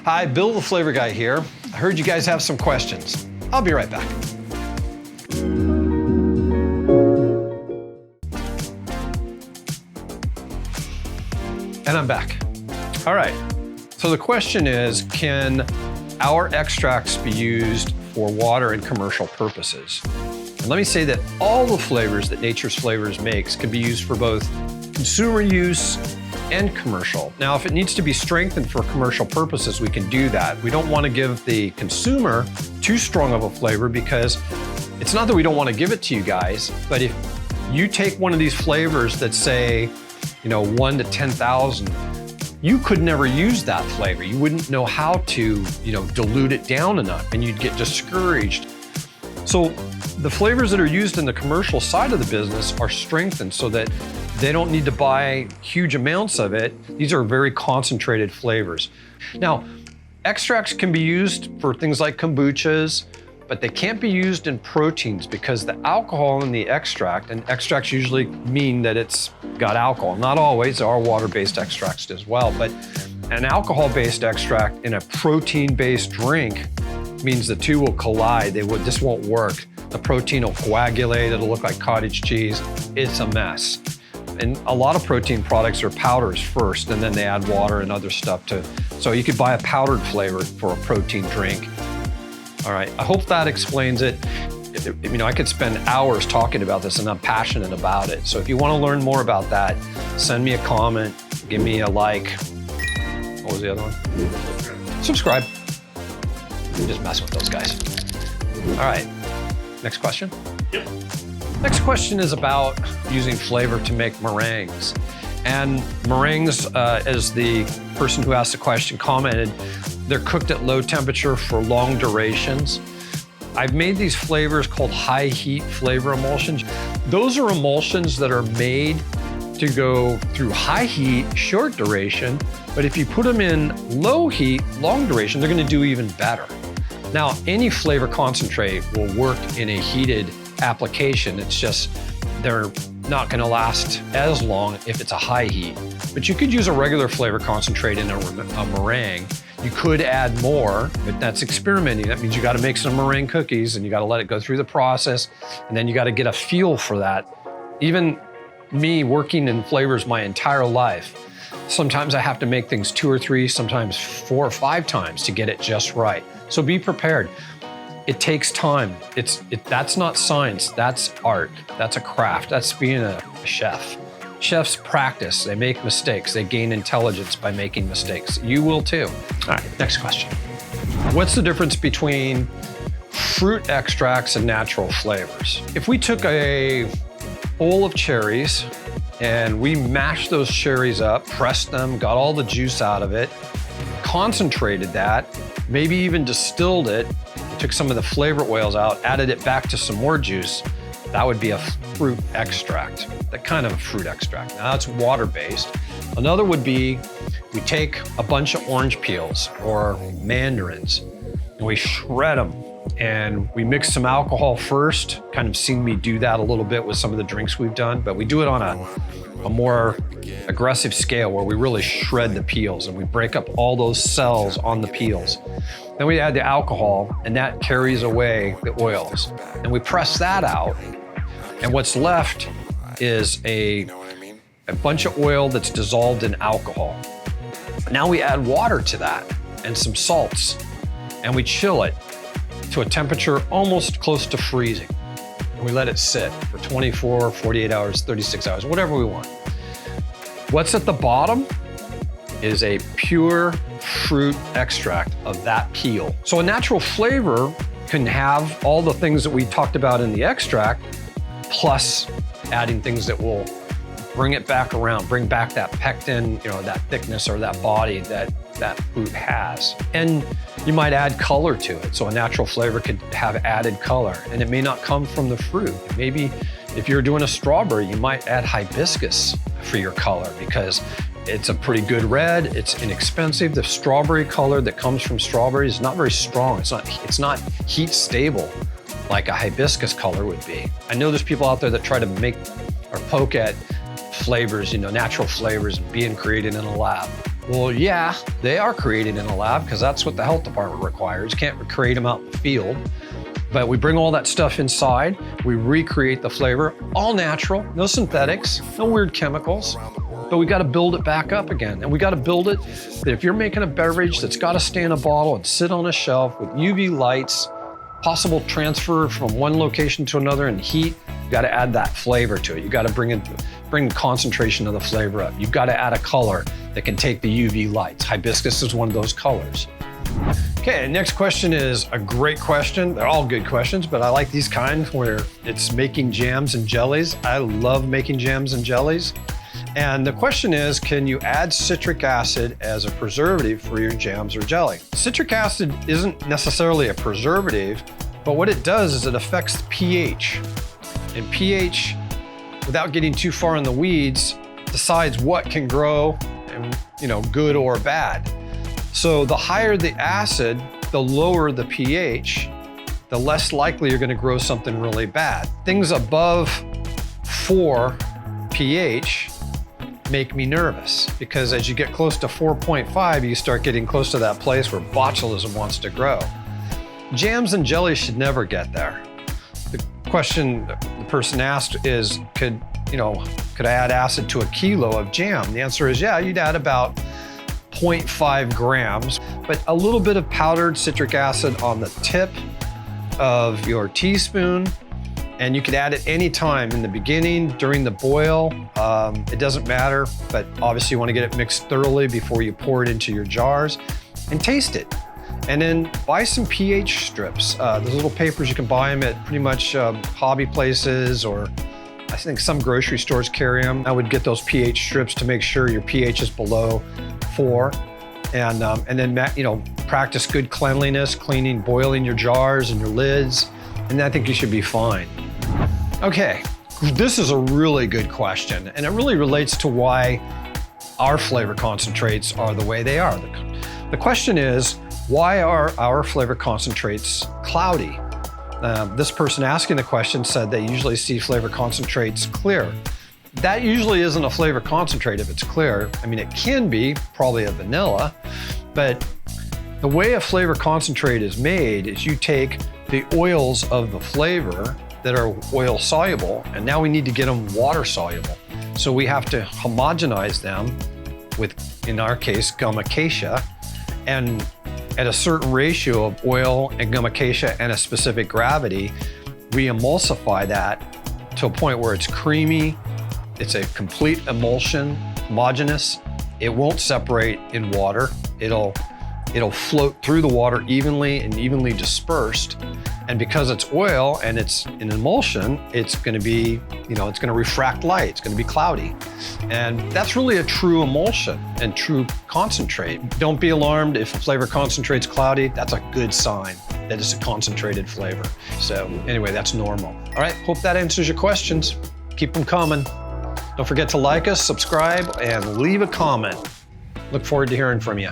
Hi, Bill the Flavor Guy here. I heard you guys have some questions. I'll be right back. And I'm back. All right, so the question is, can our extracts be used for water and commercial purposes? And let me say that all the flavors that Nature's Flavors makes can be used for both consumer use and commercial. Now, if it needs to be strengthened for commercial purposes, we can do that. We don't want to give the consumer too strong of a flavor, because it's not that we don't want to give it to you guys, but if you take one of these flavors that say, 1 to 10,000, you could never use that flavor. You wouldn't know how to, dilute it down enough, and you'd get discouraged. So the flavors that are used in the commercial side of the business are strengthened so that they don't need to buy huge amounts of it. These are very concentrated flavors. Now, extracts can be used for things like kombuchas, but they can't be used in proteins because the alcohol in the extract, and extracts usually mean that it's got alcohol. Not always, there are water-based extracts as well, but an alcohol-based extract in a protein-based drink means the two will collide. This won't work. The protein will coagulate, it'll look like cottage cheese. It's a mess. And a lot of protein products are powders first, and then they add water and other stuff so you could buy a powdered flavor for a protein drink. All right, I hope that explains it. I could spend hours talking about this, and I'm passionate about it. So if you want to learn more about that, send me a comment, give me a like. What was the other one? Subscribe. Just mess with those guys. All right, next question. Yep. Next question is about using flavor to make meringues. And meringues, as the person who asked the question commented, they're cooked at low temperature for long durations. I've made these flavors called high heat flavor emulsions. Those are emulsions that are made to go through high heat, short duration, but if you put them in low heat, long duration, they're gonna do even better. Now, any flavor concentrate will work in a heated application. It's just they're not gonna last as long if it's a high heat. But you could use a regular flavor concentrate in a meringue. You could add more, but that's experimenting. That means you gotta make some meringue cookies and you gotta let it go through the process, and then you gotta get a feel for that. Even me working in flavors my entire life, sometimes I have to make things 2 or 3, sometimes 4 or 5 times to get it just right. So be prepared. It takes time. That's not science, that's art. That's a craft, that's being a chef. Chefs practice, they make mistakes, they gain intelligence by making mistakes. You will too. All right, next question. What's the difference between fruit extracts and natural flavors? If we took a bowl of cherries and we mashed those cherries up, pressed them, got all the juice out of it, concentrated that, maybe even distilled it, took some of the flavor oils out, added it back to some more juice, that would be a fruit extract, that kind of a fruit extract. Now that's water-based. Another would be, we take a bunch of orange peels or mandarins and we shred them and we mix some alcohol first, kind of seen me do that a little bit with some of the drinks we've done, but we do it on a more aggressive scale where we really shred the peels and we break up all those cells on the peels. Then we add the alcohol and that carries away the oils. And we press that out, and what's left is a bunch of oil that's dissolved in alcohol. Now we add water to that and some salts, and we chill it to a temperature almost close to freezing. And we let it sit for 24, 48 hours, 36 hours, whatever we want. What's at the bottom is a pure fruit extract of that peel. So a natural flavor can have all the things that we talked about in the extract, plus adding things that will bring it back around, bring back that pectin, that thickness or that body that fruit has. And you might add color to it. So a natural flavor could have added color, and it may not come from the fruit. Maybe if you're doing a strawberry, you might add hibiscus for your color because it's a pretty good red, it's inexpensive. The strawberry color that comes from strawberries is not very strong. It's not heat stable like a hibiscus color would be. I know there's people out there that try to make or poke at flavors, natural flavors being created in a lab. Well, yeah, they are created in a lab because that's what the health department requires. You can't create them out in the field. But we bring all that stuff inside, we recreate the flavor, all natural, no synthetics, no weird chemicals, but we gotta build it back up again. And we gotta build it that if you're making a beverage that's gotta stay in a bottle and sit on a shelf with UV lights, possible transfer from one location to another and heat, you gotta add that flavor to it. You gotta bring the concentration of the flavor up. You've gotta add a color that can take the UV lights. Hibiscus is one of those colors. Okay, next question is a great question. They're all good questions, but I like these kinds where it's making jams and jellies. I love making jams and jellies. And the question is, can you add citric acid as a preservative for your jams or jelly? Citric acid isn't necessarily a preservative, but what it does is it affects the pH. And pH, without getting too far in the weeds, decides what can grow and, good or bad. So the higher the acid, the lower the pH, the less likely you're gonna grow something really bad. Things above 4 pH make me nervous because as you get close to 4.5, you start getting close to that place where botulism wants to grow. Jams and jellies should never get there. The question the person asked is, could I add acid to a kilo of jam? The answer is yeah, you'd add about 0.5 grams, but a little bit of powdered citric acid on the tip of your teaspoon, and you could add it anytime in the beginning, during the boil. It doesn't matter, but obviously you want to get it mixed thoroughly before you pour it into your jars and taste it. And then buy some pH strips. Those little papers, you can buy them at pretty much hobby places, or I think some grocery stores carry them. I would get those pH strips to make sure your pH is below 4. And then practice good cleanliness, boiling your jars and your lids, and I think you should be fine. Okay, this is a really good question, and it really relates to why our flavor concentrates are the way they are. The question is, why are our flavor concentrates cloudy? This person asking the question said they usually see flavor concentrates clear. That usually isn't a flavor concentrate if it's clear. I mean, it can be, probably a vanilla, but the way a flavor concentrate is made is you take the oils of the flavor that are oil soluble, and now we need to get them water soluble. So we have to homogenize them with, in our case, gum acacia, and at a certain ratio of oil and gum acacia and a specific gravity, we emulsify that to a point where it's creamy, it's a complete emulsion, homogeneous. It won't separate in water. It'll float through the water evenly and evenly dispersed. And because it's oil and it's an emulsion, it's gonna be, it's gonna refract light, it's gonna be cloudy. And that's really a true emulsion and true concentrate. Don't be alarmed if a flavor concentrate's cloudy, that's a good sign that it's a concentrated flavor. So anyway, that's normal. All right, hope that answers your questions. Keep them coming. Don't forget to like us, subscribe, and leave a comment. Look forward to hearing from you.